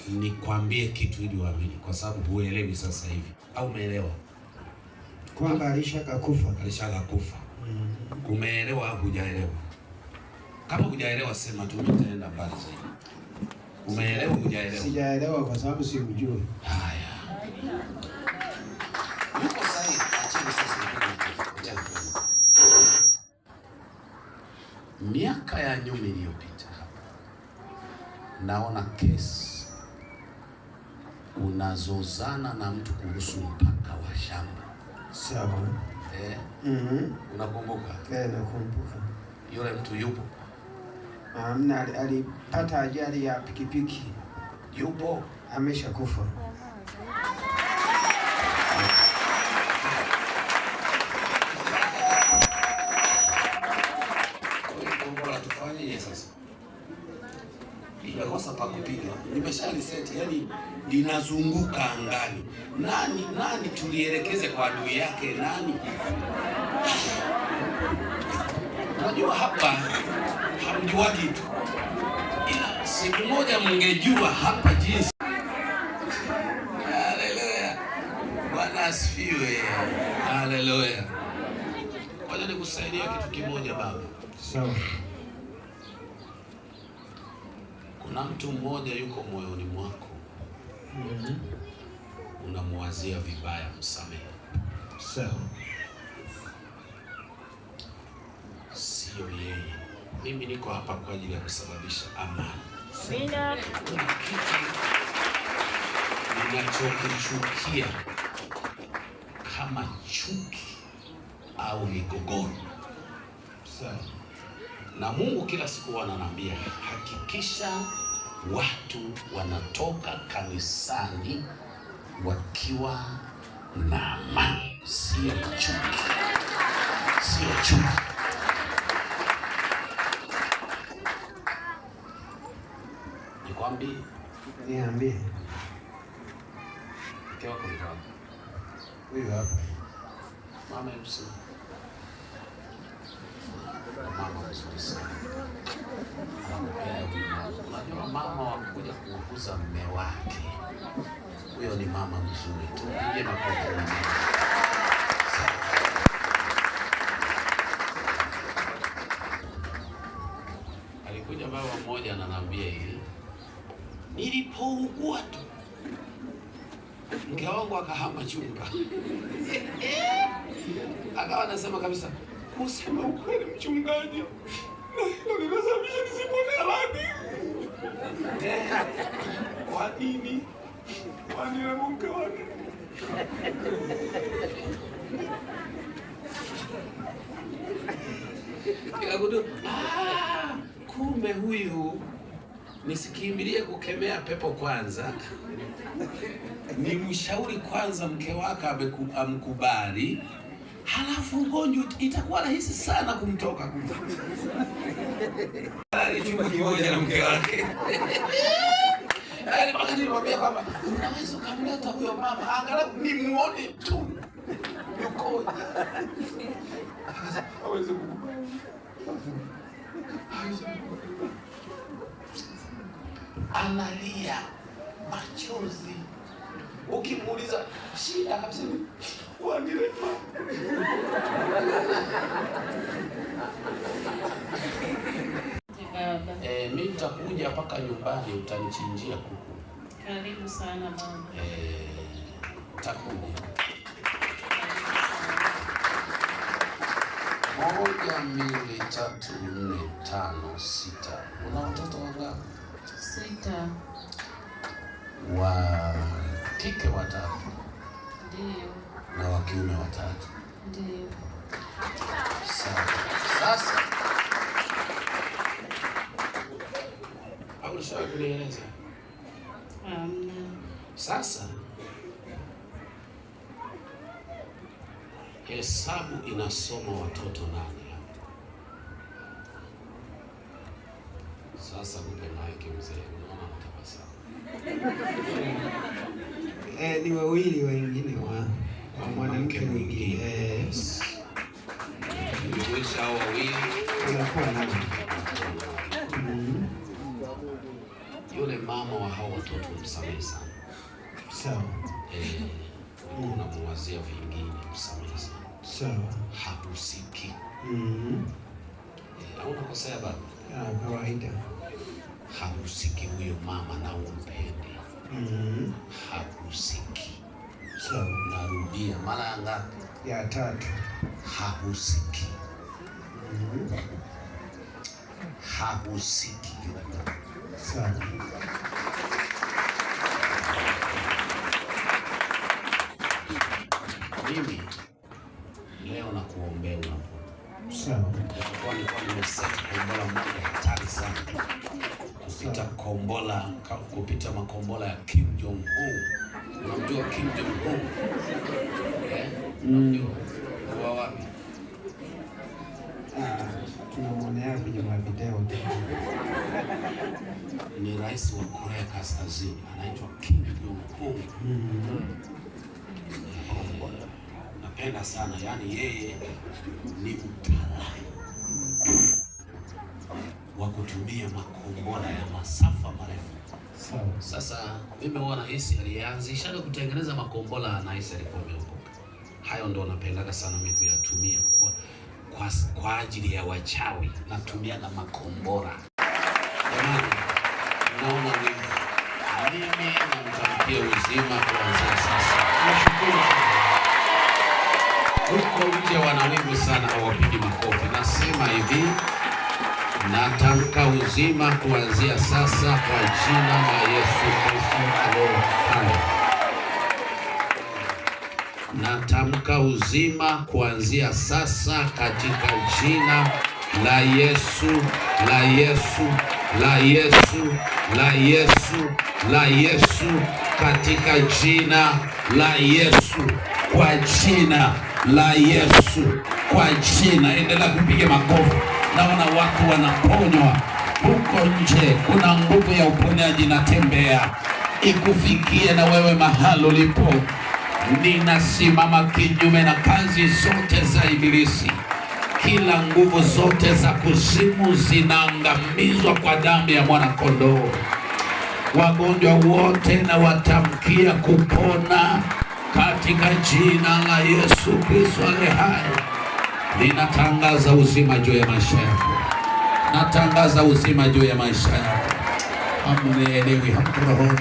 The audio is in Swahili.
nikwambie kitu ili uamini, kwa sababu huelewi sasa hivi. Au umeelewa kwamba alishakakufa? Alishakakufa. Umeelewa au hujaelewa? Kama hujaelewa sema tu, nitaenda mbali zaidi. Umeelewa hujaelewa? Sijaelewa kwa sababu simjui. Haya, yuko sahihi. Acheni sasa nipige. Miaka ya nyuma iliyopita, naona kesi unazozana na mtu kuhusu mpaka wa shamba. Sawa. Unakumbuka? Nakumbuka. Yule mtu yupo? Alipata ajali ya pikipiki. Yupo? Ameshakufa. Tufanye sasa. Nimekosa pa kupiga. Nimeshaliseti, yani linazunguka angani. Nani tulielekeze kwa adui yake nani? Unajua hapa hamjua kitu. Ila siku moja mngejua hapa jinsi. Haleluya. Bwana asifiwe. Haleluya. Wacha nikusaidia kitu kimoja baba. Sawa. Kuna mtu mmoja yuko moyoni mwako. Unamwazia vibaya, msamehe. Sawa. Sio yeye. Mimi niko hapa kwa ajili ya kusababisha amani. Amina. Kuna kitu ninachokichukia kama chuki au migogoro. Sawa. Na Mungu kila siku ananiambia hakikisha watu wanatoka kanisani wakiwa na amani, sio chuki. Sio chuki. Nikwambie? Niambie. Mke wako ni wapi? Huyu hapa. Mama MC. Mama mzuri sana. Unajua mama wakuja kuuguza mume wake, huyo ni mama mzuri tu. Pige makofi. Alikuja baba mmoja ananiambia hivi, nilipougua tu mke wangu akahama chumba. Akawa anasema kabisa, kusema ukweli mchungaji, ndio nimesababisha nisipone amani. Kwa nini? Kwa nini na mke wake? Nikagudu, kumbe huyu nisikimbilie kukemea pepo kwanza. Ni mshauri kwanza mke wake amkubali. Halafu ugonjwa itakuwa rahisi sana kumtoka. Chumba kimoja na mke wake. Mpaka nilimwambia kwamba unaweza ukamleta huyo mama angalau nimuone tu yukoje. Hawezi kukubali. Analia machozi. Ukimuuliza shida kabisa, wanirema. Mimi nitakuja mpaka nyumbani, utanichinjia kuku. Karibu sana baba. Takuja. 1, 2, 3, 4, 5, 6. Una watoto wangapi? 6. Wa kike 3. Ndio. Na wa kiume 3. Ndio. Sasa au nishawahi kunieleza? Sasa hesabu inasoma watoto 8. Sasa mpe maiki mzee, unaona anatabasamu. Ni wawili wengine wa mwanamke mwingine. Nimesha hao wawili unakuwa nani? Yule mama wa hao watoto msamehe sana. Sawa. Unamuwazia vingine, msamehe sana. Sawa. Hakusiki. Au unakosea baba? Kawaida. Hakusiki huyo mama na umpende. Hakusiki. Sawa. Narudia mara ngapi? Ya 3. Hakusiki. Hakusiki. Sawa. Mimi leo nakuombea unapona. Sawa. Nilikuwa nimeseti kombola moja hatari sana. Kupita makombola ya Kim Jong Un. Unamjua Kim Jong Un? Unamjua? Kwa wapi? Tunamuonea kwenye video. Ni rais wa Korea Kaskazini, anaitwa Kim Jong Un. Napenda sana, yani yeye ni mtaalamu wa kutumia makombora ya masafa marefu. Sasa mimi huwa nahisi alianzisha kutengeneza makombora na hisi alikuwa ameokoka. Hayo ndo napendaga sana mimi kuyatumia kwa ajili ya wachawi, natumia na makombora. Jamani, naona mimi namtamkia uzima kuanzia sasa. Nashukuru. Huko nje wanawingu sana hawapigi makofi. Nasema hivi, natamka uzima kuanzia sasa kwa jina la Yesu Kristo aliye hai. Natamka uzima kuanzia sasa katika jina la Yesu, la Yesu, la Yesu, la Yesu, la Yesu, katika jina la Yesu, kwa jina la Yesu, kwa jina. Endelea kupiga makofi. Naona watu wanaponywa huko nje. Kuna nguvu ya uponyaji natembea ikufikie na wewe mahali ulipo. Ninasimama kinyume na kazi zote za ibilisi. Kila nguvu zote za kuzimu zinaangamizwa kwa damu ya mwana kondoo. Wagonjwa wote na watamkia kupona katika jina la Yesu Kristo aliye hai. Ninatangaza uzima juu ya maisha yako. Natangaza uzima juu ya maisha yako. Hamunielewi hapo rohoni.